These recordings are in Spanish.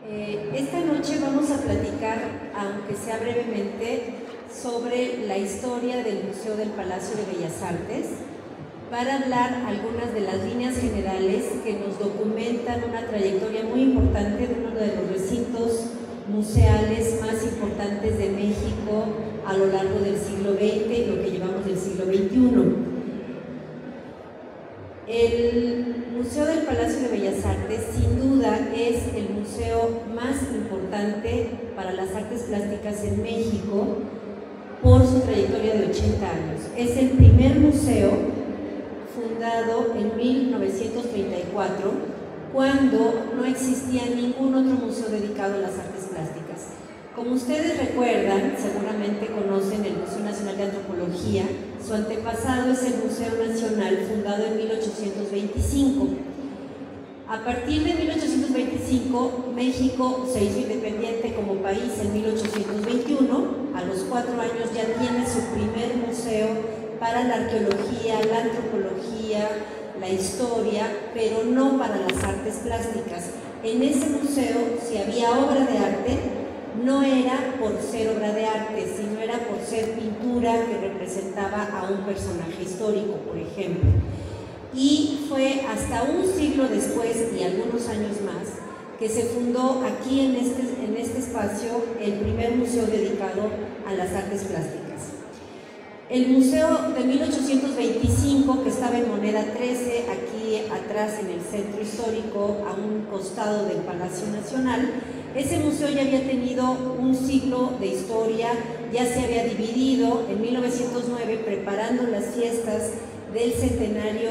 Esta noche vamos a platicar, aunque sea brevemente, sobre la historia del Museo del Palacio de Bellas Artes, para hablar algunas de las líneas generales que nos documentan una trayectoria muy importante de uno de los recintos museales más importantes de México a lo largo del siglo XX y lo que llevamos del siglo XXI. El Museo del Palacio de Bellas Artes, sin duda, es el museo más importante para las artes plásticas en México por su trayectoria de 80 años. Es el primer museo fundado en 1934, cuando no existía ningún otro museo dedicado a las artes plásticas. Como ustedes recuerdan, seguramente conocen el Museo Nacional de Antropología. Su antepasado es el Museo Nacional, fundado en 1825. A partir de 1825, México se hizo independiente como país en 1821. A los 4 años ya tiene su primer museo para la arqueología, la antropología, la historia, pero no para las artes plásticas. En ese museo, si había obra de arte, no era por ser obra de arte, sino era por ser pintura que representaba a un personaje histórico, por ejemplo. Y fue hasta un siglo después y algunos años más que se fundó aquí en este espacio el primer museo dedicado a las artes plásticas. El museo de 1825, que estaba en Moneda 13, aquí atrás en el centro histórico, a un costado del Palacio Nacional, ese museo ya había tenido un siglo de historia, ya se había dividido en 1909, preparando las fiestas del centenario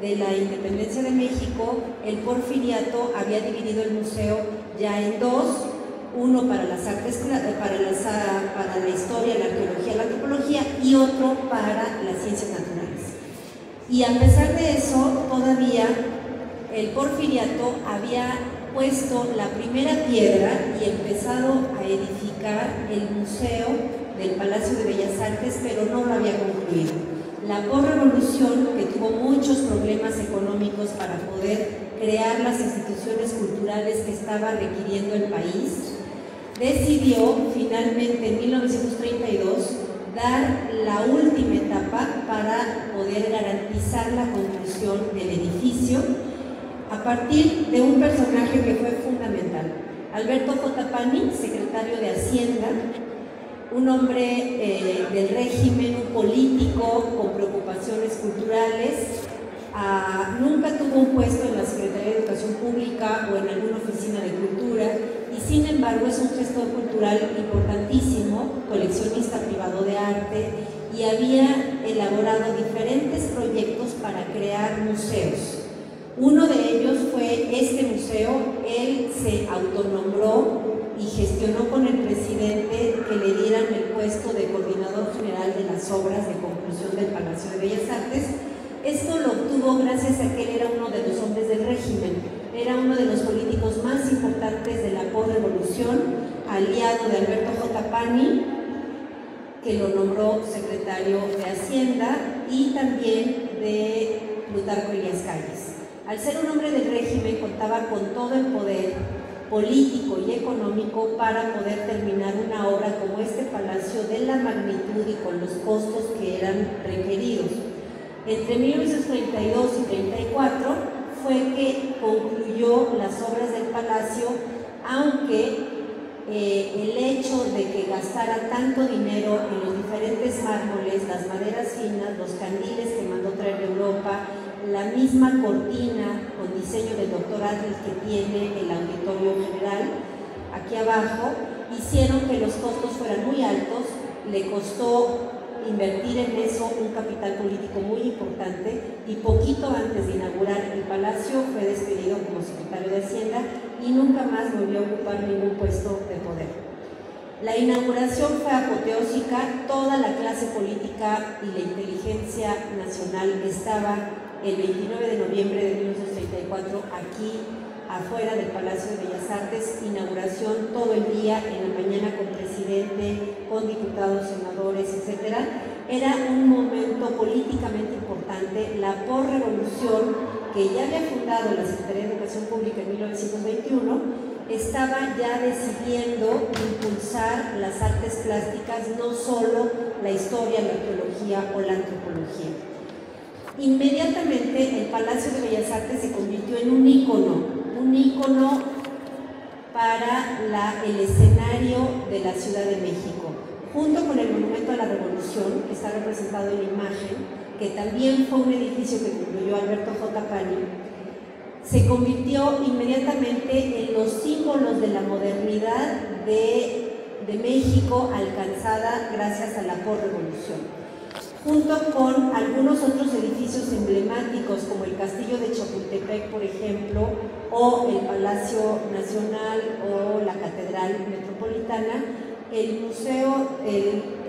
de la Independencia de México. El Porfiriato había dividido el museo ya en dos, uno para las artes, para la historia, la arqueología, la antropología, y otro para las ciencias naturales. Y a pesar de eso, todavía el Porfiriato había puesto la primera piedra y empezado a edificar el Museo del Palacio de Bellas Artes, pero no lo había concluido. La posrevolución, que tuvo muchos problemas económicos para poder crear las instituciones culturales que estaba requiriendo el país, decidió finalmente en 1932 dar la última etapa para poder garantizar la conclusión del edificio a partir de un personaje que fue fundamental. Alberto J. Pani, secretario de Hacienda, un hombre del régimen, un político con preocupaciones culturales, nunca tuvo un puesto en la Secretaría de Educación Pública o en alguna oficina de cultura, y sin embargo es un gestor cultural importantísimo, coleccionista privado de arte, y había elaborado diferentes proyectos para crear museos. Uno de ellos fue este museo. Él se autonombró y gestionó con el presidente que le dieran el puesto de coordinador general de las obras de conclusión del Palacio de Bellas Artes. Esto lo obtuvo gracias a que él era uno de los hombres del régimen, era uno de los políticos más importantes de la posrevolución, aliado de Alberto J. Pani, que lo nombró secretario de Hacienda, y también de Plutarco Elías Calles. Al ser un hombre del régimen, contaba con todo el poder político y económico para poder terminar una obra como este palacio, de la magnitud y con los costos que eran requeridos. Entre 1932 y 1934 fue que concluyó las obras del palacio, aunque el hecho de que gastara tanto dinero en los diferentes mármoles, las maderas finas, los candiles que mandó traer de Europa, la misma cortina con diseño del doctor Adler que tiene el Auditorio General aquí abajo, hicieron que los costos fueran muy altos. Le costó invertir en eso un capital político muy importante, y poquito antes de inaugurar el palacio fue despedido como secretario de Hacienda y nunca más volvió a ocupar ningún puesto de poder. La inauguración fue apoteósica, toda la clase política y la inteligencia nacional estaba el 29 de noviembre de 1934 aquí afuera del Palacio de Bellas Artes. Inauguración todo el día, en la mañana con presidente, con diputados, senadores, etc. Era un momento políticamente importante. La posrevolución, que ya había fundado la Secretaría de Educación Pública en 1921, estaba ya decidiendo impulsar las artes plásticas, no solo la historia, la arqueología o la antropología. Inmediatamente el Palacio de Bellas Artes se convirtió en un ícono para el escenario de la Ciudad de México, junto con el Monumento a la Revolución, que está representado en la imagen, que también fue un edificio que construyó Alberto J. Pani. Se convirtió inmediatamente en los símbolos de la modernidad de México alcanzada gracias a la posrevolución, junto con algunos otros edificios emblemáticos como el Castillo de Chapultepec, por ejemplo, o el Palacio Nacional o la Catedral Metropolitana. El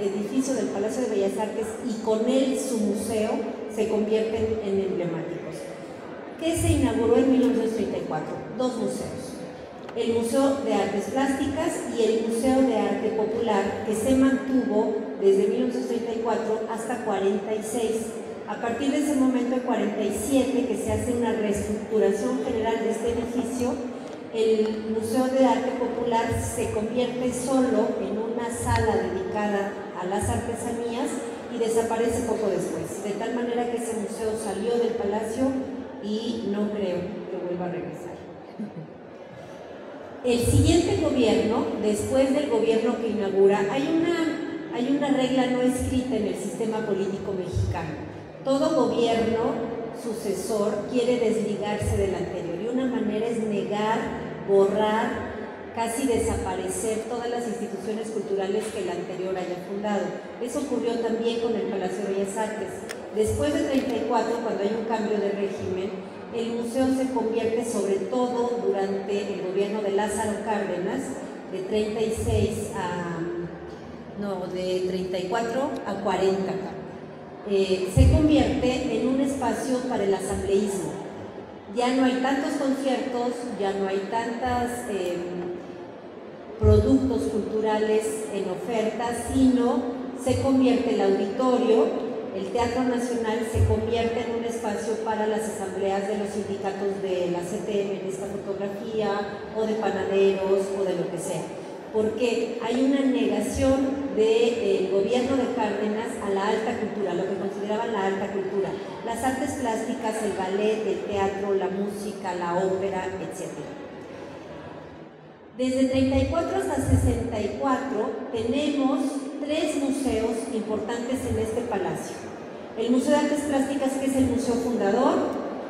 edificio del Palacio de Bellas Artes y con él su museo se convierten en emblemáticos. ¿Qué se inauguró en 1934? Dos museos. El Museo de Artes Plásticas y el Museo de Arte Popular, que se mantuvo desde 1934 hasta 46. A partir de ese momento, en 47, que se hace una reestructuración general de este edificio, el Museo de Arte Popular se convierte solo en una sala dedicada a las artesanías y desaparece poco después, de tal manera que ese museo salió del palacio y no creo que vuelva a regresar. El siguiente gobierno, después del gobierno que inaugura, hay una regla no escrita en el sistema político mexicano. Todo gobierno sucesor quiere desligarse del anterior y una manera es negar, borrar, casi desaparecer todas las instituciones culturales que el anterior haya fundado. Eso ocurrió también con el Palacio de Bellas Artes. Después de 34, cuando hay un cambio de régimen, el museo se convierte, sobre todo durante el gobierno de Lázaro Cárdenas, de 34 a 40, se convierte en un espacio para el asambleísmo. Ya no hay tantos conciertos, ya no hay tantos productos culturales en oferta, sino se convierte el auditorio. El Teatro Nacional se convierte en un espacio para las asambleas de los sindicatos de la CTM en esta fotografía, o de panaderos, o de lo que sea. Porque hay una negación del gobierno de Cárdenas a la alta cultura, lo que consideraban la alta cultura. Las artes plásticas, el ballet, el teatro, la música, la ópera, etc. Desde 34 hasta 64 tenemos 3 museos importantes en este palacio. El Museo de Artes Plásticas, que es el museo fundador,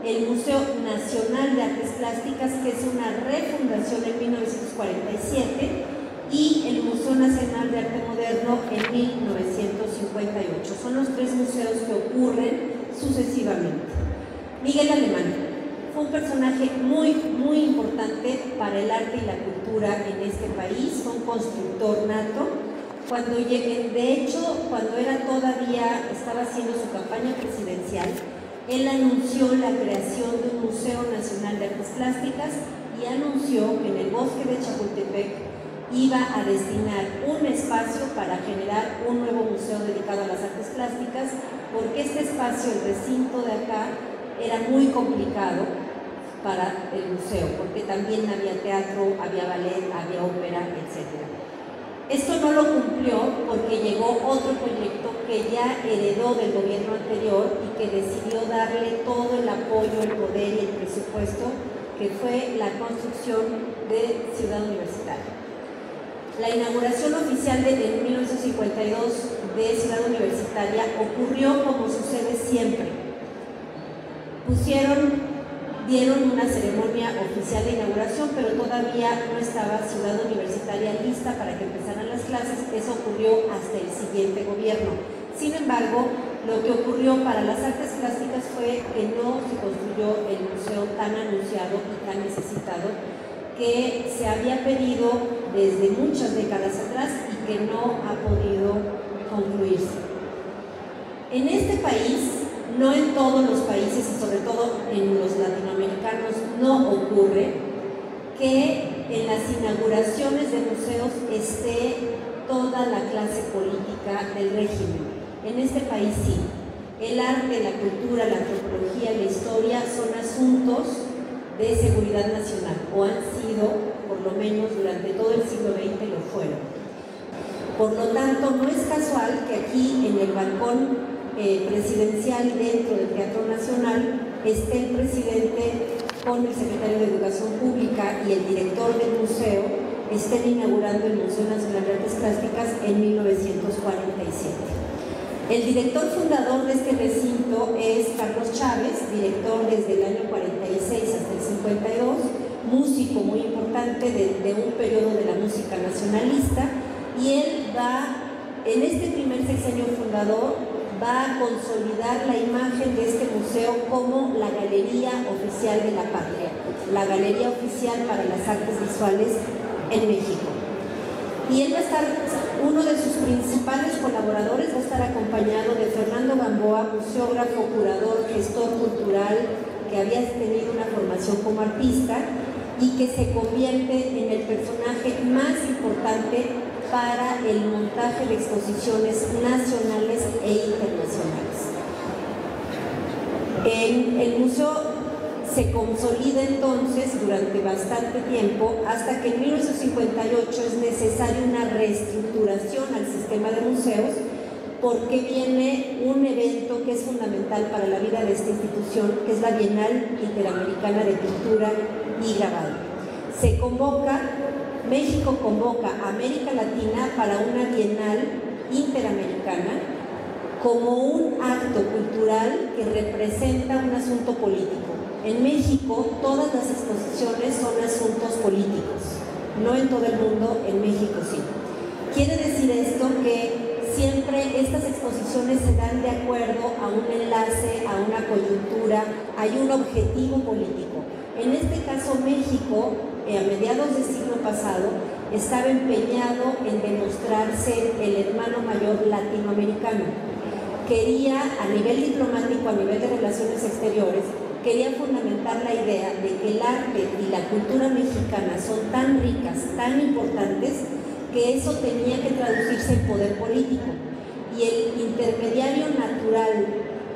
el Museo Nacional de Artes Plásticas, que es una refundación en 1947, y el Museo Nacional de Arte Moderno en 1958. Son los 3 museos que ocurren sucesivamente. Miguel Alemán fue un personaje muy importante para el arte y la cultura en este país, fue un constructor nato. De hecho, cuando estaba haciendo su campaña presidencial, él anunció la creación de un Museo Nacional de Artes Plásticas y anunció que en el bosque de Chapultepec iba a destinar un espacio para generar un nuevo museo dedicado a las artes plásticas, porque este espacio, el recinto de acá, era muy complicado para el museo, porque también había teatro, había ballet, había ópera, etc. Esto no lo cumplió porque llegó otro proyecto que ya heredó del gobierno anterior y que decidió darle todo el apoyo, el poder y el presupuesto, que fue la construcción de Ciudad Universitaria. La inauguración oficial de 1952 de Ciudad Universitaria ocurrió como sucede siempre. Dieron una ceremonia oficial de inauguración, pero todavía no estaba Ciudad Universitaria lista para que empezaran las clases. Eso ocurrió hasta el siguiente gobierno. Sin embargo, lo que ocurrió para las artes plásticas fue que no se construyó el museo tan anunciado y tan necesitado, que se había pedido desde muchas décadas atrás y que no ha podido concluirse. En este país, no en todos los países y sobre todo en los latinoamericanos, no ocurre que en las inauguraciones de museos esté toda la clase política del régimen. En este país sí. El arte, la cultura, la antropología, la historia son asuntos de seguridad nacional, o han sido por lo menos durante todo el siglo XX lo fueron. Por lo tanto, no es casual que aquí en el balcón presidencial dentro del Teatro Nacional esté el presidente con el secretario de Educación Pública y el director del museo estén inaugurando el Museo Nacional de Artes Plásticas en 1947. El director fundador de este recinto es Carlos Chávez, director desde el año 46 hasta el 52, músico muy importante de un periodo de la música nacionalista, y él va, en este primer sexenio fundador, va a consolidar la imagen de este museo como la Galería Oficial de la Patria, la Galería Oficial para las Artes Visuales en México. Y él va a estar, uno de sus principales colaboradores va a estar acompañado de Fernando Gamboa, museógrafo, curador, gestor cultural, que había tenido una formación como artista y que se convierte en el personaje más importante para el montaje de exposiciones nacionales e internacionales. El museo se consolida entonces durante bastante tiempo, hasta que en 1958 es necesaria una reestructuración al sistema de museos, porque viene un evento que es fundamental para la vida de esta institución, que es la Bienal Interamericana de Pintura y Grabado. México convoca a América Latina para una Bienal Interamericana como un acto cultural que representa un asunto político. En México todas las exposiciones son asuntos políticos, no en todo el mundo, en México sí. Quiere decir esto que siempre estas exposiciones se dan de acuerdo a un enlace, a una coyuntura, hay un objetivo político. En este caso México, a mediados del siglo pasado, estaba empeñado en demostrarse el hermano mayor latinoamericano. Quería, a nivel diplomático, a nivel de relaciones exteriores, quería fundamentar la idea de que el arte y la cultura mexicana son tan ricas, tan importantes, que eso tenía que traducirse en poder político. Y el intermediario natural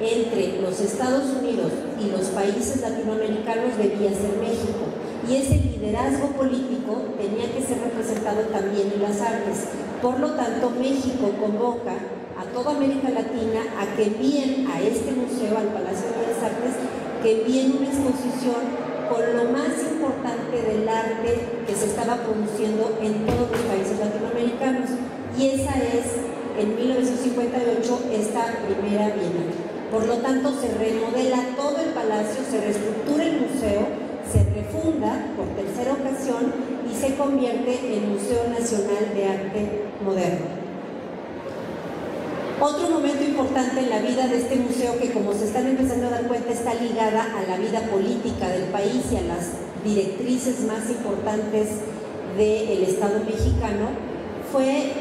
entre los Estados Unidos y los países latinoamericanos debía ser México. Y ese liderazgo político tenía que ser representado también en las artes. Por lo tanto, México convoca a toda América Latina a que envíen a este museo, al Palacio de Bellas Artes, que envíen una exposición con lo más importante del arte que se estaba produciendo en todos los países latinoamericanos. Y esa es, en 1958, esta primera bienal. Por lo tanto, se remodela todo el palacio, se reestructura el museo, se refunda por tercera ocasión y se convierte en Museo Nacional de Arte Moderno. Otro momento importante en la vida de este museo, que como se están empezando a dar cuenta está ligada a la vida política del país y a las directrices más importantes del Estado mexicano, fue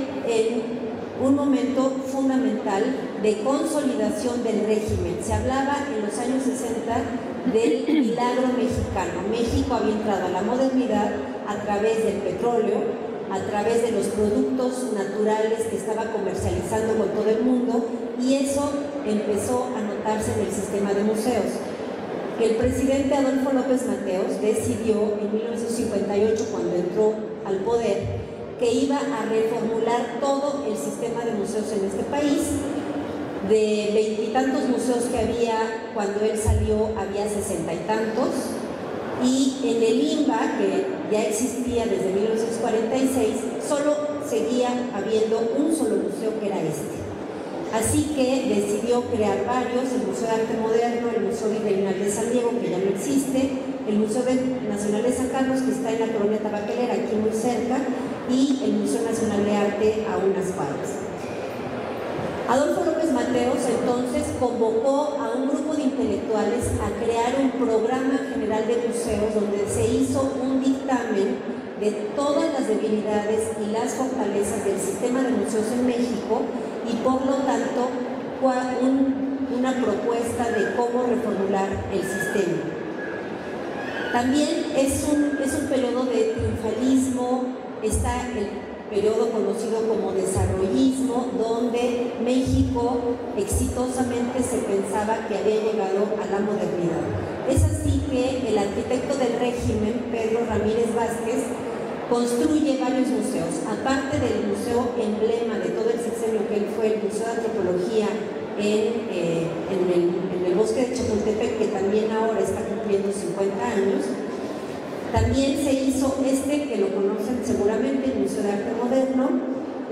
un momento fundamental de consolidación del régimen. Se hablaba en los años 60 del milagro mexicano. México había entrado a la modernidad a través del petróleo, a través de los productos naturales que estaba comercializando con todo el mundo, y eso empezó a notarse en el sistema de museos. El presidente Adolfo López Mateos decidió en 1958, cuando entró al poder, que iba a reformular todo el sistema de museos en este país. De 20 y tantos museos que había cuando él salió, había 60 y tantos, y en el INBA, que ya existía desde 1946, solo seguía habiendo un solo museo, que era este. Así que decidió crear varios: el Museo de Arte Moderno, el Museo Virreinal de San Diego, que ya no existe, el Museo Nacional de San Carlos, que está en la colonia Tabacalera, aquí muy cerca, y el Museo Nacional de Arte a unas cuadras. Adolfo López Mateos entonces convocó a un grupo de intelectuales a crear un programa general de museos, donde se hizo un dictamen de todas las debilidades y las fortalezas del sistema de museos en México, y por lo tanto una propuesta de cómo reformular el sistema. También es un periodo de triunfalismo. Está el periodo conocido como desarrollismo, donde México exitosamente se pensaba que había llegado a la modernidad. Es así que el arquitecto del régimen, Pedro Ramírez Vázquez, construye varios museos, aparte del museo emblema de todo el sexenio que él fue el Museo de Antropología en el bosque de Chapultepec, que también ahora está cumpliendo 50 años. También se hizo que lo conocen seguramente, el Museo de Arte Moderno,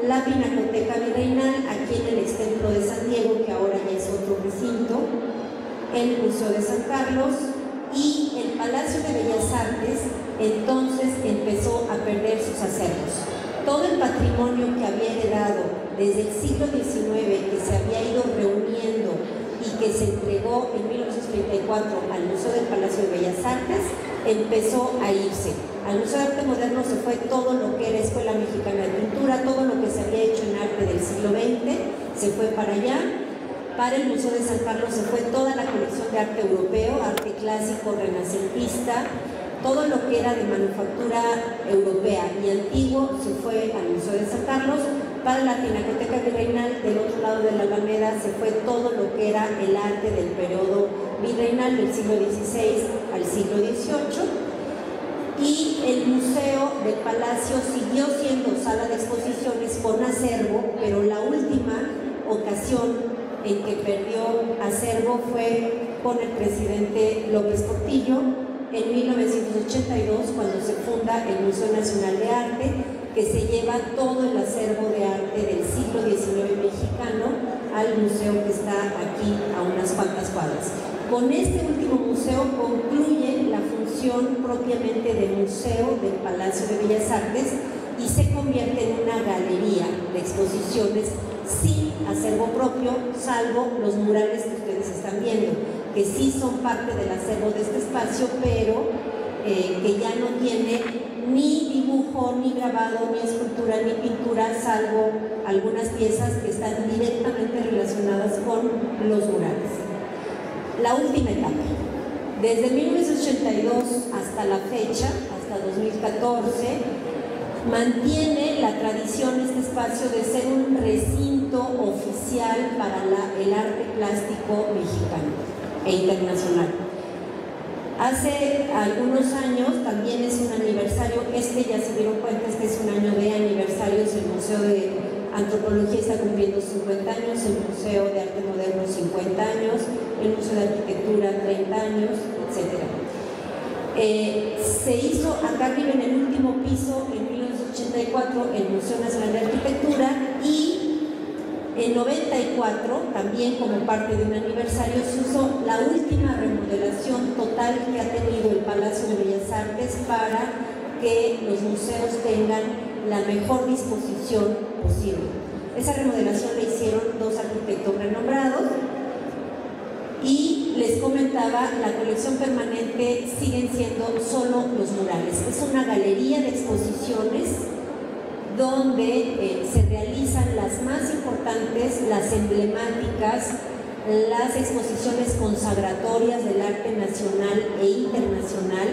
la Pinacoteca Virreinal aquí en el Extemplo de San Diego, que ahora ya es otro recinto, el Museo de San Carlos y el Palacio de Bellas Artes. Entonces empezó a perder sus acervos. Todo el patrimonio que había heredado desde el siglo XIX, que se había ido reuniendo y que se entregó en 1934 al Museo del Palacio de Bellas Artes, empezó a irse. Al Museo de Arte Moderno se fue todo lo que era Escuela Mexicana de Pintura, todo lo que se había hecho en arte del siglo XX, se fue para allá. Para el Museo de San Carlos se fue toda la colección de arte europeo, arte clásico, renacentista, todo lo que era de manufactura europea y antiguo se fue al Museo de San Carlos. Para la Pinacoteca Virreinal, del otro lado de la Alameda, se fue todo lo que era el arte del periodo virreinal del siglo XVI al siglo XVIII. Y el Museo del Palacio siguió siendo sala de exposiciones con acervo, pero la última ocasión en que perdió acervo fue con el presidente López Portillo en 1982, cuando se funda el Museo Nacional de Arte, que se lleva todo el acervo de arte del siglo XIX mexicano al museo que está aquí a unas cuantas cuadras. Con este último museo concluye la función propiamente de museo del Palacio de Bellas Artes y se convierte en una galería de exposiciones sin acervo propio, salvo los murales que ustedes están viendo, que sí son parte del acervo de este espacio, pero que ya no tiene ni dibujo, ni grabado, ni escultura, ni pintura, salvo algunas piezas que están directamente relacionadas con los murales. La última etapa, desde 1982 hasta la fecha, hasta 2014, mantiene la tradición este espacio de ser un recinto oficial para el arte plástico mexicano e internacional. Hace algunos años, también es un aniversario, ya se dieron cuenta, es un año de aniversarios, el Museo de Antropología está cumpliendo 50 años, el Museo de Arte Moderno 50 años, el Museo de Arquitectura 30 años, etc. Se hizo acá arriba en el último piso, en 1984, el Museo Nacional de Arquitectura, y en 94, también como parte de un aniversario, se usó la última remodelación total que ha tenido el Palacio de Bellas Artes para que los museos tengan la mejor disposición posible. Esa remodelación la hicieron dos arquitectos renombrados y les comentaba, la colección permanente siguen siendo solo los murales. Es una galería de exposiciones donde se realizan las más importantes, las emblemáticas, las exposiciones consagratorias del arte nacional e internacional.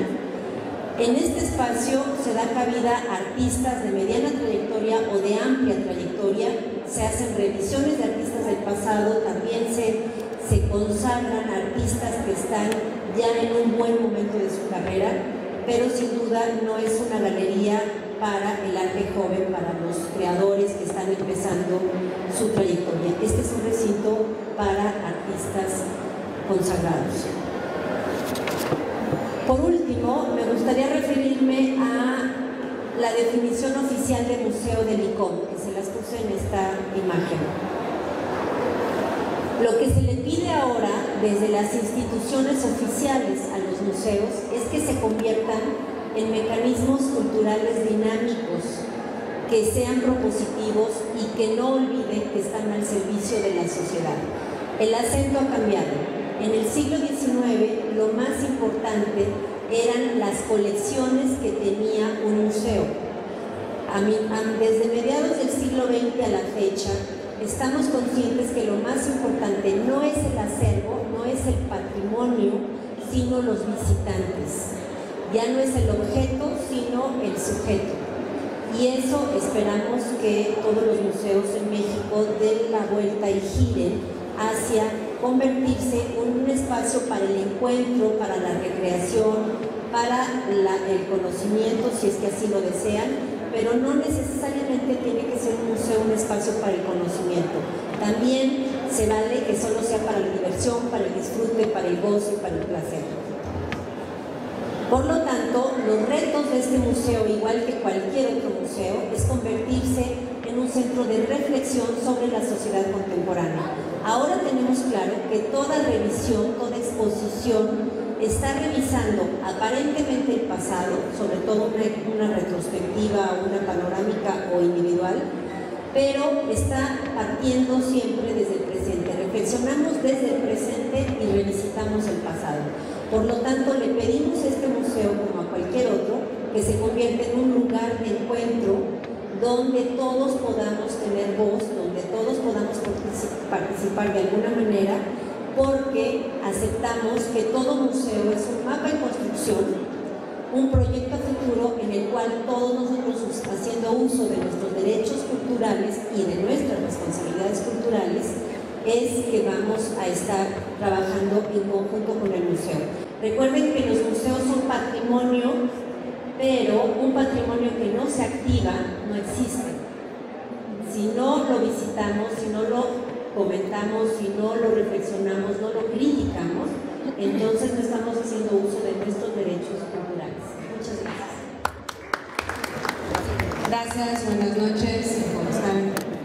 En este espacio se da cabida a artistas de mediana trayectoria o de amplia trayectoria, se hacen revisiones de artistas del pasado, también se consagran artistas que están ya en un buen momento de su carrera, pero sin duda no es una galería para el arte joven, para los creadores que están empezando su trayectoria. Este es un recinto para artistas consagrados. Por último, me gustaría referirme a la definición oficial de museo del ICOM, que se las puse en esta imagen. Lo que se le pide ahora desde las instituciones oficiales a los museos es que se conviertan en mecanismos culturales dinámicos, que sean propositivos y que no olviden que están al servicio de la sociedad. El acento ha cambiado. En el siglo XIX lo más importante eran las colecciones que tenía un museo. Desde mediados del siglo XX a la fecha, estamos conscientes que lo más importante no es el acervo, no es el patrimonio, sino los visitantes. Ya no es el objeto, sino el sujeto. Y eso esperamos que todos los museos en México den la vuelta y giren hacia convertirse en un espacio para el encuentro, para la recreación, para el conocimiento, si es que así lo desean, pero no necesariamente tiene que ser un museo un espacio para el conocimiento. También se vale que solo sea para la diversión, para el disfrute, para el goce, para el placer. Por lo tanto, los retos de este museo, igual que cualquier otro museo, es convertirse en un centro de reflexión sobre la sociedad contemporánea. Ahora tenemos claro que toda revisión, toda exposición está revisando aparentemente el pasado, sobre todo una retrospectiva, una panorámica o individual, pero está partiendo siempre desde el presente. Reflexionamos desde el presente y revisitamos el pasado. Por lo tanto, le pedimos a este museo, como a cualquier otro, que se convierta en un lugar de encuentro donde todos podamos tener voz, donde todos podamos participar de alguna manera, porque aceptamos que todo museo es un mapa en construcción, un proyecto a futuro en el cual todos nosotros, haciendo uso de nuestros derechos culturales y de nuestras responsabilidades culturales, es que vamos a estar trabajando en conjunto con el museo. Recuerden que los museos son patrimonio, pero un patrimonio que no se activa no existe. Si no lo visitamos, si no lo comentamos, si no lo reflexionamos, no lo criticamos, entonces no estamos haciendo uso de nuestros derechos culturales. Muchas gracias. Gracias, buenas noches por estar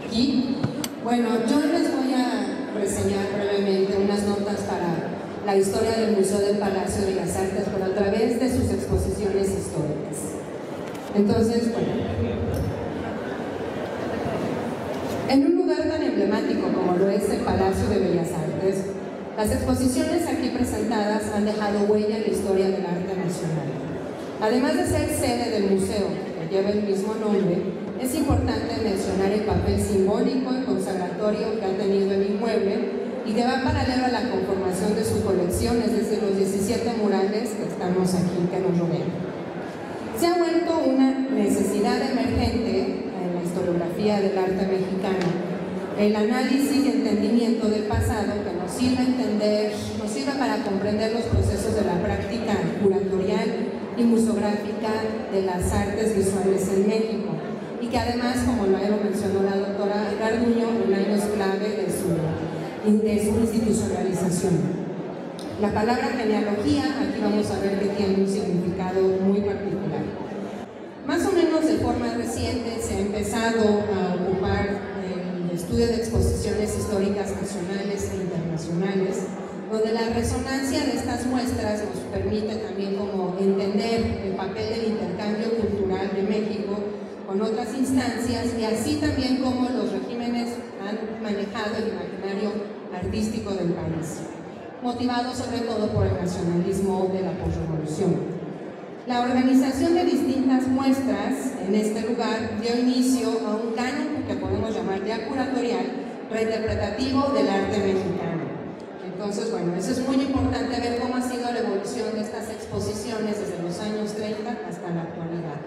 aquí. Bueno, yo les voy a reseñar brevemente unas notas para la historia del Museo del Palacio de Bellas Artes, pero a través de sus exposiciones históricas. Entonces, bueno, en un lugar tan emblemático como lo es el Palacio de Bellas Artes, las exposiciones aquí presentadas han dejado huella en la historia del arte nacional. Además de ser sede del museo, que lleva el mismo nombre, es importante mencionar el papel simbólico y consagratorio que ha tenido el inmueble y que va paralelo a la conformación de su colección, es decir, los 17 murales que estamos aquí, que nos rodean. Se ha vuelto una necesidad emergente en la historiografía del arte mexicano el análisis y entendimiento del pasado que nos sirve para comprender los procesos de la práctica curatorial y museográfica de las artes visuales en México, y que además, como lo mencionó la doctora Garduño, un año es clave de su institucionalización. La palabra genealogía, aquí vamos a ver que tiene un significado muy particular. Más o menos de forma reciente se ha empezado a ocupar el estudio de exposiciones históricas nacionales e internacionales, donde la resonancia de estas muestras nos permite también como entender el papel del intercambio cultural de México con otras instancias, y así también cómo los regímenes han manejado el imaginario artístico del país, motivado sobre todo por el nacionalismo de la posrevolución. La organización de distintas muestras en este lugar dio inicio a un canon que podemos llamar ya curatorial, reinterpretativo del arte mexicano. Entonces, bueno, eso es muy importante ver cómo ha sido la evolución de estas exposiciones desde los años 30 hasta la actualidad.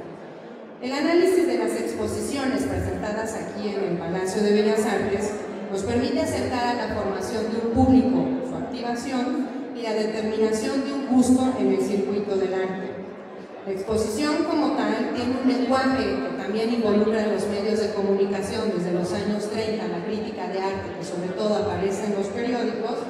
El análisis de las exposiciones presentadas aquí en el Palacio de Bellas Artes nos permite acercar a la formación de un público, su activación y la determinación de un gusto en el circuito del arte. La exposición como tal tiene un lenguaje que también involucra los medios de comunicación desde los años 30, la crítica de arte que sobre todo aparece en los periódicos,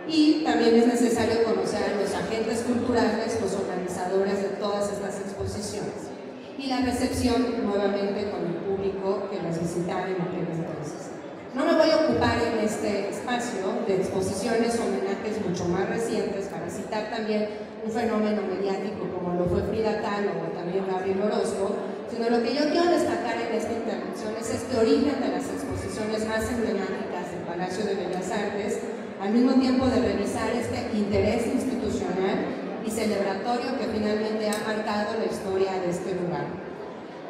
y también es necesario conocer a los agentes culturales, los organizadores de todas estas exposiciones, y la recepción nuevamente con el público que las visitaba en aquel entonces. No me voy a ocupar en este espacio de exposiciones o homenajes mucho más recientes para citar también un fenómeno mediático como lo fue Frida Kahlo o también Gabriel Orozco, sino lo que yo quiero destacar en esta intervención es este origen de las exposiciones más emblemáticas del Palacio de Bellas Artes, al mismo tiempo de revisar este interés institucional y celebratorio que finalmente ha marcado la historia de este lugar.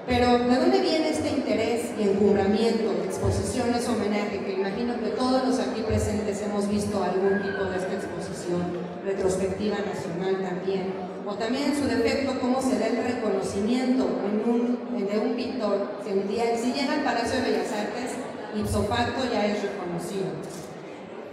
Pero, ¿de dónde viene este interés y encumbramiento de exposiciones homenaje? Que imagino que todos los aquí presentes hemos visto algún tipo de esta exposición, retrospectiva nacional también, o también en su defecto cómo se da el reconocimiento de un pintor. Si llega al Palacio de Bellas Artes, ipso facto ya es reconocido.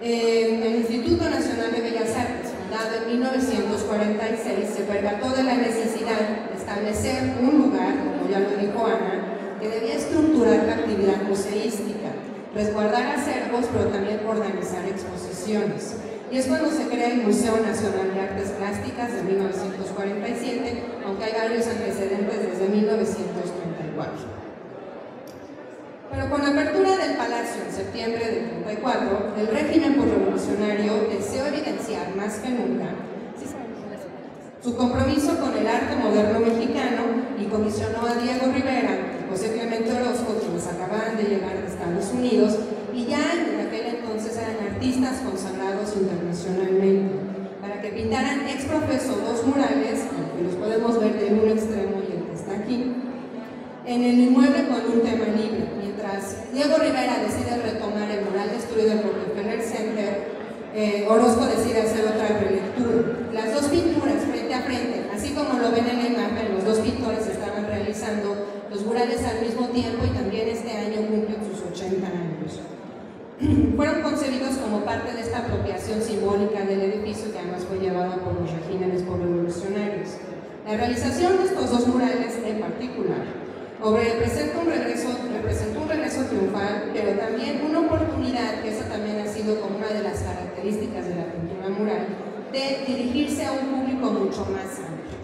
El Instituto Nacional de Bellas Artes, fundado en 1946, se percató de la necesidad de establecer un lugar, como ya lo dijo Ana, que debía estructurar la actividad museística, resguardar acervos, pero también organizar exposiciones. Y es cuando se crea el Museo Nacional de Artes Plásticas de 1947, aunque hay varios antecedentes desde 1934. Pero con la apertura del Palacio en septiembre del 34, el régimen posrevolucionario deseó evidenciar más que nunca su compromiso con el arte moderno mexicano y comisionó a Diego Rivera y José Clemente Orozco, quienes acababan de llegar de Estados Unidos y ya en aquel entonces eran artistas consagrados internacionalmente, para que pintaran ex profeso dos murales, que los podemos ver de un extremo y el que está aquí, en el inmueble con un tema libre. Mientras Diego Rivera decide retomar el mural destruido del Rockefeller Center, Orozco decide hacer otra relectura. Las dos pinturas frente a frente, así como lo ven en la imagen, los dos pintores estaban realizando los murales al mismo tiempo y también este año cumplen sus 80 años. Fueron concebidos como parte de esta apropiación simbólica del edificio que además fue llevada por los regímenes posrevolucionarios. La realización de estos dos murales en particular representó un regreso triunfal, pero también una oportunidad, que esa también ha sido como una de las características de la pintura mural, de dirigirse a un público mucho más amplio.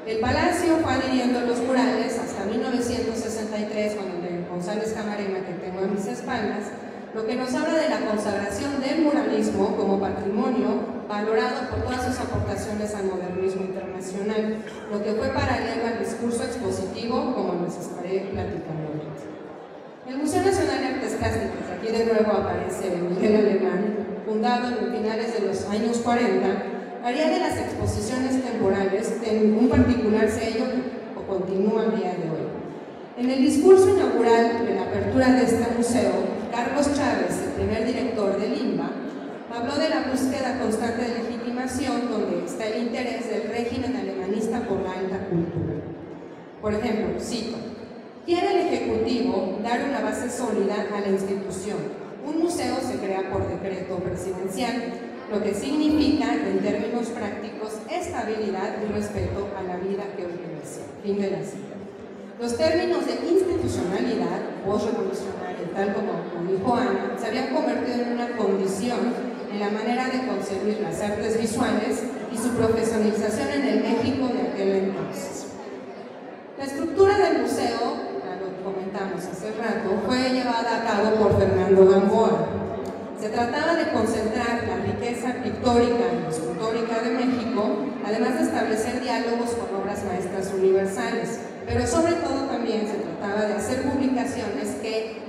El Palacio fue adhiriendo los murales hasta 1963, con el de González Camarena, que tengo a mis espaldas, lo que nos habla de la consagración del muralismo como patrimonio valorado por todas sus aportaciones al modernismo internacional, lo que fue paralelo al discurso expositivo, como les estaré platicando ahorita. El Museo Nacional de Artes Plásticas, aquí de nuevo aparece Miguel Alemán, fundado en finales de los años 40, haría de las exposiciones temporales un particular sello que continúa al día de hoy. En el discurso inaugural de la apertura de este museo, Carlos Chávez, el primer director del INBA, habló de la búsqueda constante de legitimación, donde está el interés del régimen alemanista por la alta cultura. Por ejemplo, cito: quiere el Ejecutivo dar una base sólida a la institución. Un museo se crea por decreto presidencial, lo que significa, en términos prácticos, estabilidad y respeto a la vida que organiza. Fin de la cita. Los términos de institucionalidad, posrevolucionaria, tal como dijo Ana, se habían convertido en una condición en la manera de concebir las artes visuales y su profesionalización en el México de aquel entonces. La estructura del museo, ya lo comentamos hace rato, fue llevada a cabo por Fernando Gamboa. Se trataba de concentrar la riqueza pictórica y escultórica de México, además de establecer diálogos con obras maestras universales, pero sobre todo también se trataba de hacer publicaciones que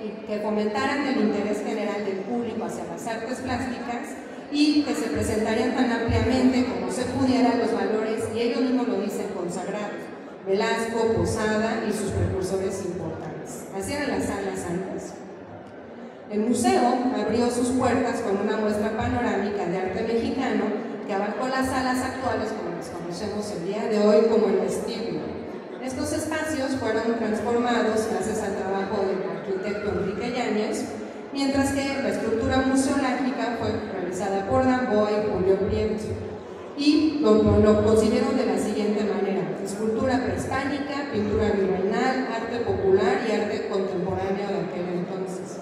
fomentaran el interés general del público hacia las artes plásticas y que se presentarían tan ampliamente como se pudiera los valores, y ellos mismos lo dicen, consagrados: Velasco, Posada y sus precursores importantes. Así eran las salas antes. El museo abrió sus puertas con una muestra panorámica de arte mexicano que abarcó las salas actuales como las conocemos el día de hoy como el vestíbulo. Estos espacios fueron transformados gracias al trabajo del arquitecto Enrique Yáñez, mientras que la estructura museológica fue realizada por Gamboa y Julio Prieto, y lo concibieron de la siguiente manera: escultura prehispánica, pintura virreinal, arte popular y arte contemporáneo de aquel entonces.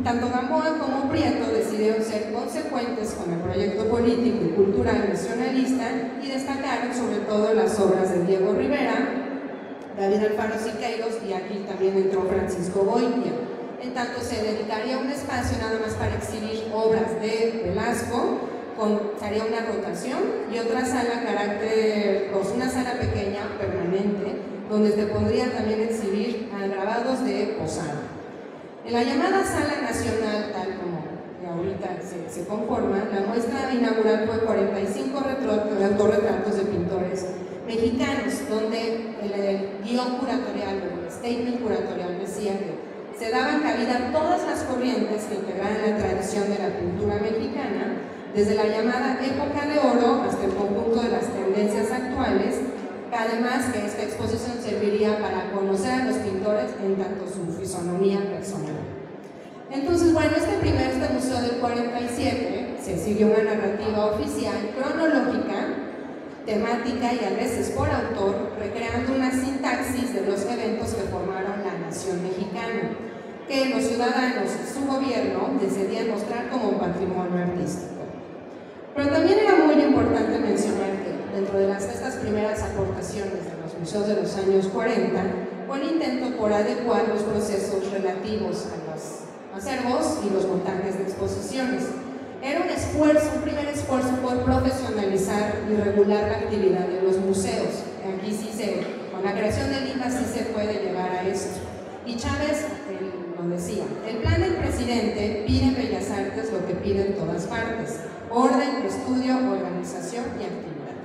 Tanto Gamboa como Prieto decidieron ser consecuentes con el proyecto político y cultural nacionalista y destacaron sobre todo las obras de Diego Rivera, David Alfaro Siqueiros, y aquí también entró Francisco Goitia. En tanto se dedicaría un espacio nada más para exhibir obras de Velasco, haría una rotación, y otra sala una sala pequeña permanente donde se podría también exhibir grabados de Posada. En la llamada Sala Nacional, tal como ahorita se conforma, la muestra inaugural fue 45 autorretratos de pintores mexicanos, donde el guión curatorial o el statement curatorial decía que se daban cabida a todas las corrientes que integraran la tradición de la pintura mexicana, desde la llamada época de oro hasta el conjunto de las tendencias actuales. Además que esta exposición serviría para conocer a los pintores en tanto su fisonomía personal. Entonces, bueno, este museo del 47 se se siguió una narrativa oficial, cronológica, temática y a veces por autor, recreando una sintaxis de los eventos que formaron la nación mexicana, que los ciudadanos y su gobierno decidían mostrar como patrimonio artístico. Pero también era muy importante mencionar que dentro de estas primeras aportaciones de los museos de los años 40, fue un intento por adecuar los procesos relativos a los acervos y los montajes de exposiciones. Era un primer esfuerzo por profesionalizar y regular la actividad de los museos. Aquí con la creación del INBA sí se puede llegar a esto. Y Chávez lo decía, el plan del presidente pide en Bellas Artes lo que pide en todas partes: orden, estudio, organización y actividad.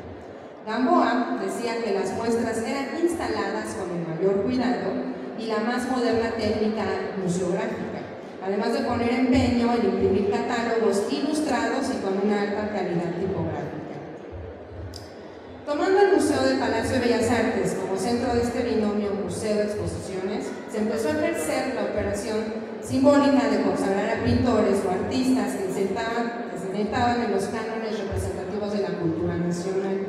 Gamboa decía que las muestras eran instaladas con el mayor cuidado y la más moderna técnica museográfica, además de poner empeño en imprimir catálogos ilustrados y con una alta calidad tipográfica. Tomando el Museo del Palacio de Bellas Artes como centro de este binomio museo-exposiciones, se empezó a ejercer la operación simbólica de consagrar a pintores o artistas que se sentaban en los cánones representativos de la cultura nacional.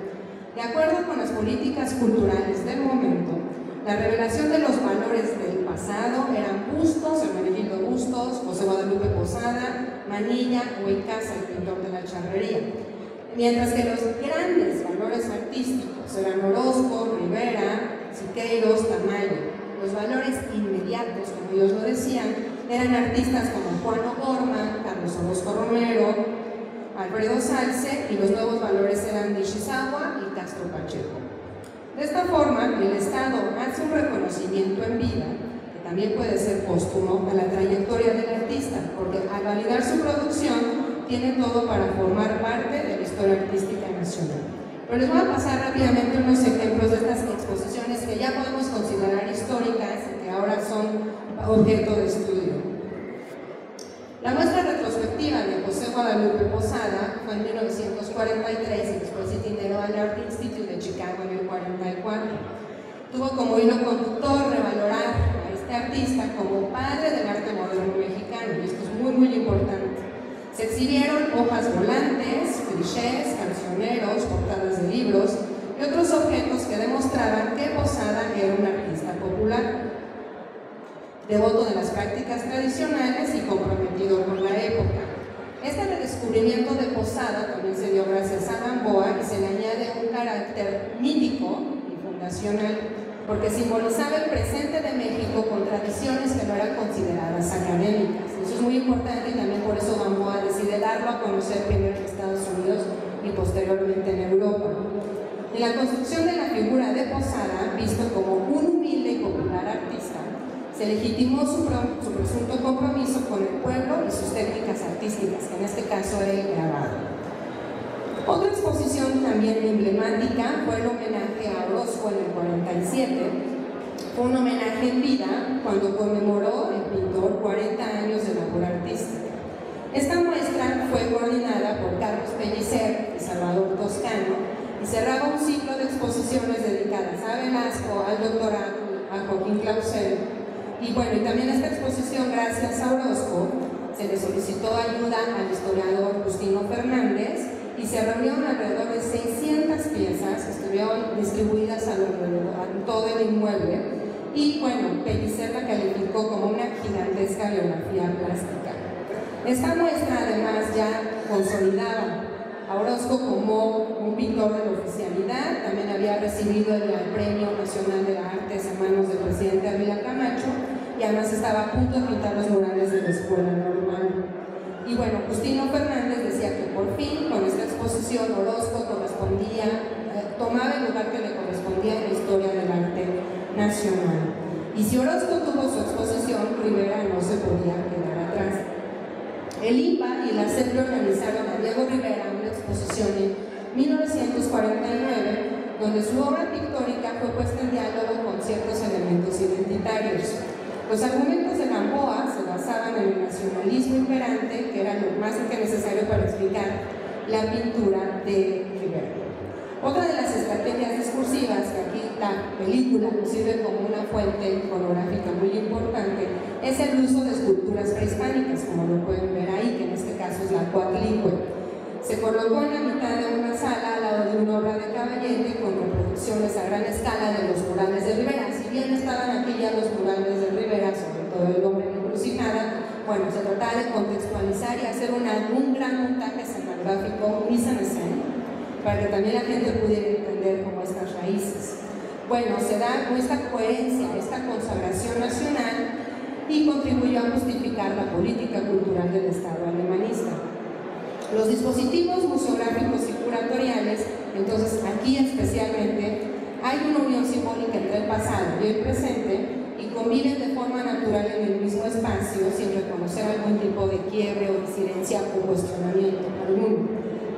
De acuerdo con las políticas culturales del momento, la revelación de los valores del pasado eran Bustos, Hermenegildo Bustos, José Guadalupe Posada, Manilla o Icaza, el pintor de la charrería. Mientras que los grandes valores artísticos eran Orozco, Rivera, Siqueiros, Tamayo. Los valores inmediatos, como ellos lo decían, eran artistas como Juan O'Gorman, Carlos Orozco Romero, Alfredo Salce, y los nuevos valores eran Nishizawa y Castro Pacheco. De esta forma, el Estado hace un reconocimiento en vida, que también puede ser póstumo, a la trayectoria del artista, porque al validar su producción, tiene todo para formar parte de la historia artística nacional. Pero les voy a pasar rápidamente unos ejemplos de estas exposiciones que ya podemos considerar históricas y que ahora son objeto de estudio. La muestra retrospectiva de José Guadalupe Posada fue en 1943 y después se itineró al Art Institute de Chicago en el 44. Tuvo como hilo conductor revalorar a este artista como padre del arte moderno mexicano, y esto es muy, muy importante. Se exhibieron hojas volantes, clichés, cancioneros, portadas de libros y otros objetos que demostraban que Posada era un artista popular, devoto de las prácticas tradicionales y comprometido con la época. Este redescubrimiento de Posada también se dio gracias a Gamboa y se le añade un carácter mítico y fundacional, porque simbolizaba el presente de México con tradiciones que no eran consideradas académicas. Eso es muy importante y también por eso Gamboa decide darlo a conocer primero en Estados Unidos y posteriormente en Europa. En la construcción de la figura de Posada, visto como un humilde y popular artista, se legitimó su presunto compromiso con el pueblo y sus técnicas artísticas, que en este caso era el grabado. Otra exposición también emblemática fue el homenaje a Orozco en el 47. Fue un homenaje en vida cuando conmemoró el pintor 40 años de labor artística. Esta muestra fue coordinada por Carlos Pellicer y Salvador Toscano y cerraba un ciclo de exposiciones dedicadas a Velasco, al doctorado, a Joaquín Clausel. Y bueno, y también esta exposición, gracias a Orozco, se le solicitó ayuda al historiador Justino Fernández y se reunieron alrededor de 600 piezas que estuvieron distribuidas a todo el inmueble. Y bueno, Pellicer la calificó como una gigantesca biografía plástica. Esta muestra además ya consolidaba a Orozco como un pintor de la oficialidad. También había recibido el Premio Nacional de las Artes en manos del presidente Ávila Camacho y además estaba a punto de pintar los murales de la Escuela Normal. Y bueno, Justino Fernández decía que por fin con esta exposición Orozco tomaba el lugar que le correspondía en la historia del arte nacional. Y si Orozco tuvo su exposición, Rivera no se podía quedar atrás. El INBA y la CEP organizaron a Diego Rivera una exposición en 1949, donde su obra pictórica fue puesta en diálogo con ciertos elementos identitarios. Los argumentos de Gamboa se basaban en el nacionalismo imperante, que era lo más que necesario para explicar la pintura de Rivera. Otra de las estrategias discursivas, que aquí la película nos sirve como una fuente iconográfica muy importante, es el uso de esculturas prehispánicas, como lo pueden ver ahí, que en este caso es la Coatlicue. Se colocó en la mitad de una sala al lado de una obra de Caballete con reproducciones a gran escala de los murales de Rivera. Si bien estaban aquí ya los murales de Rivera, sobre todo el hombre en encrucijada, bueno, se trataba de contextualizar y hacer un gran montaje escenográfico, un mise en scène, para que también la gente pudiera entender como estas raíces. Bueno, se da esta coherencia, esta consagración nacional y contribuyó a justificar la política cultural del Estado alemanista. Los dispositivos museográficos y curatoriales, entonces aquí especialmente, hay una unión simbólica entre el pasado y el presente y conviven de forma natural en el mismo espacio sin reconocer algún tipo de quiebre o disidencia o cuestionamiento alguno.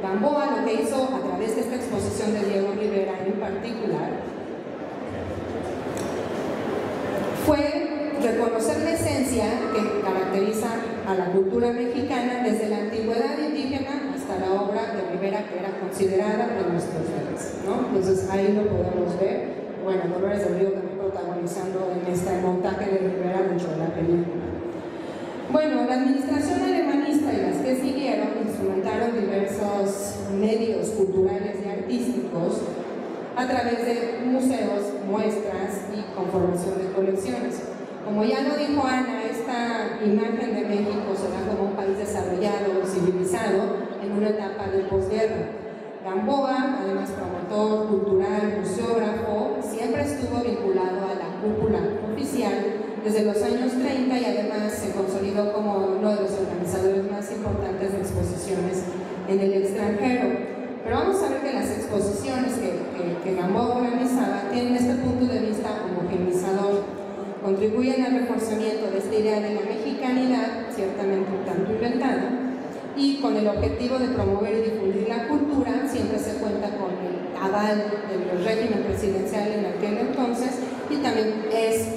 Gamboa lo que hizo a través de esta exposición de Diego Rivera en particular fue reconocer la esencia que caracteriza a la cultura mexicana desde la antigüedad indígena hasta la obra de Rivera, que era considerada de nuestros días, ¿no? Entonces ahí lo podemos ver. Bueno, Dolores del Río también protagonizando en este montaje de Rivera dentro de la película. Bueno, la administración alemanista y las que siguieron instrumentaron diversos medios culturales y artísticos a través de museos, muestras y conformación de colecciones. Como ya lo dijo Ana, esta imagen de México se da como un país desarrollado, civilizado, en una etapa de posguerra. Gamboa, además promotor cultural, museógrafo, siempre estuvo vinculado a la cúpula oficial desde los años 30 y además se consolidó como uno de los organizadores más importantes de exposiciones en el extranjero. Pero vamos a ver que las exposiciones que Gamboa organizaba tienen este punto de vista homogeneizador. Contribuyen al reforzamiento de esta idea de la mexicanidad, ciertamente un tanto inventada, y con el objetivo de promover y difundir la cultura. Siempre se cuenta con el aval del régimen presidencial en aquel entonces, y también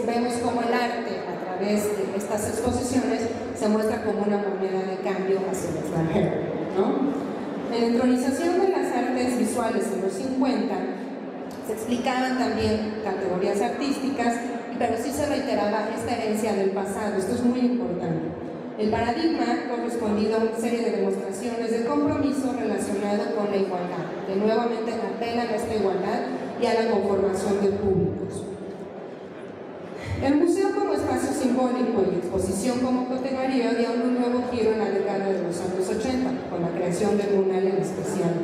vemos como el arte a través de estas exposiciones se muestra como una moneda de cambio hacia el extranjero, ¿no? En la entronización de las artes visuales en los 50 se explicaban también categorías artísticas, pero sí se reiteraba esta herencia del pasado. Esto es muy importante. El paradigma ha correspondido a una serie de demostraciones de compromiso relacionado con la igualdad, que nuevamente apelan a esta igualdad y a la conformación de públicos. El museo como espacio simbólico y exposición como categoría dio un nuevo giro en la década de los años 80, con la creación del MUNAL en especial.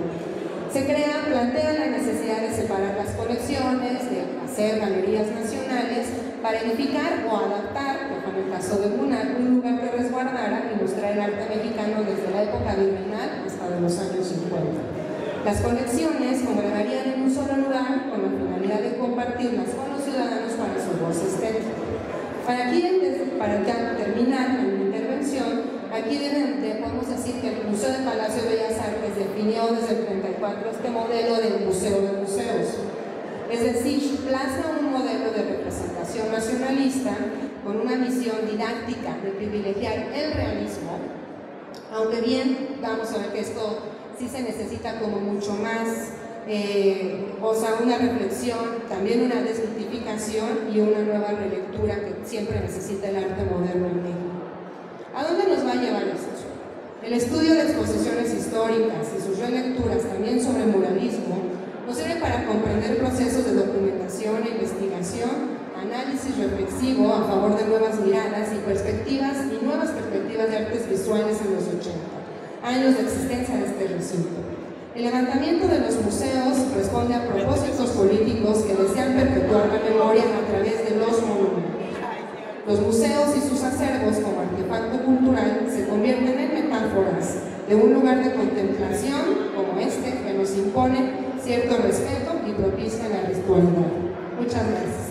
Se plantea la necesidad de separar las colecciones, de hacer galerías nacionales para edificar o adaptar, como en el caso de MUNAL, un lugar que resguardara y mostrar el arte mexicano desde la época virreinal hasta de los años 50. Las colecciones congregarían en un solo lugar con la finalidad de compartirlas con los ciudadanos para su voz estética. Para ya terminar mi intervención, aquí podemos decir que el Museo del Palacio de Bellas Artes definió desde el 34 este modelo del museo de museos. Es decir, plaza un modelo de representación nacionalista con una misión didáctica de privilegiar el realismo, aunque bien vamos a ver que esto sí se necesita como mucho más, una reflexión, también una desmitificación y una nueva relectura que siempre necesita el arte moderno en México. ¿A dónde nos va a llevar esto? El estudio de exposiciones históricas y sus relecturas también sobre el muralismo nos sirve para comprender procesos de documentación e investigación, análisis reflexivo a favor de nuevas miradas y perspectivas y nuevas perspectivas de artes visuales en los 80, años de existencia de este recinto. El levantamiento de los museos responde a propósitos políticos que desean perpetuar la memoria a través de los monumentos. Los museos y sus acervos como artefacto cultural se convierten en metáforas de un lugar de contemplación como este que nos impone cierto respeto y propicia la virtualidad. Muchas gracias.